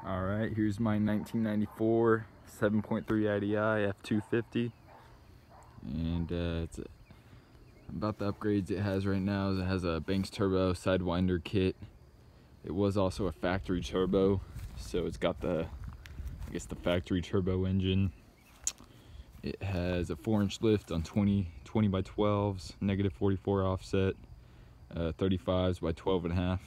Alright, here's my 1994 7.3 IDI F350, and it's about the upgrades it has right now is it has a Banks turbo sidewinder kit. It was also a factory turbo, so it's got the, I guess, the factory turbo engine. It has a 4-inch lift on 20 by 12s, negative 44 offset, 35s by 12.5.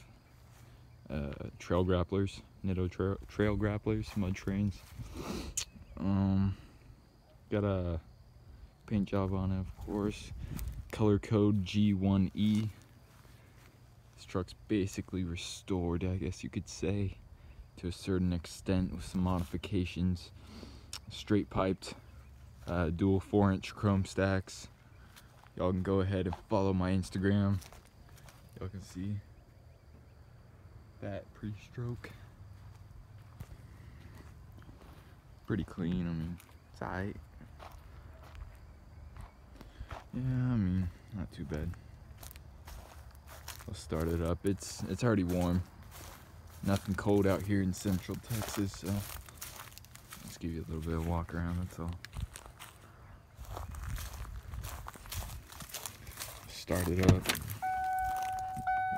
Trail grapplers, Nitto trail grapplers, mud trains. Got a paint job on it, of course. Color code G1E. This truck's basically restored, I guess you could say, to a certain extent with some modifications. Straight piped, dual 4-inch chrome stacks. Y'all can go ahead and follow my Instagram. Y'all can see that pre-stroke. Pretty clean, I mean, it's alright. Yeah, I mean, not too bad. I'll start it up. It's already warm. Nothing cold out here in Central Texas, so let's give you a little bit of walk around, that's all. Start it up.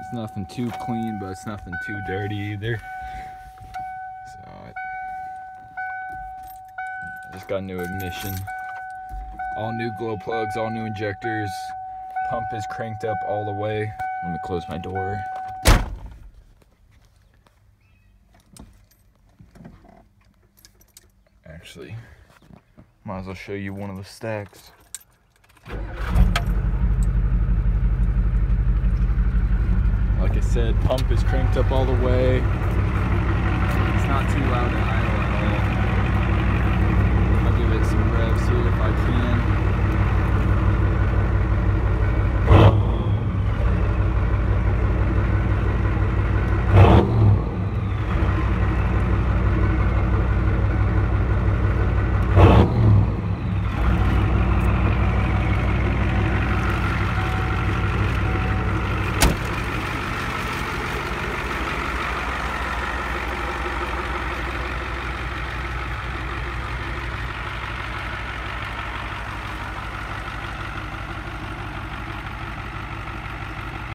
It's nothing too clean, but it's nothing too dirty either. So I just got a new ignition. All new glow plugs, all new injectors. Pump is cranked up all the way. Let me close my door. Actually, might as well show you one of the stacks. Like I said, pump is cranked up all the way.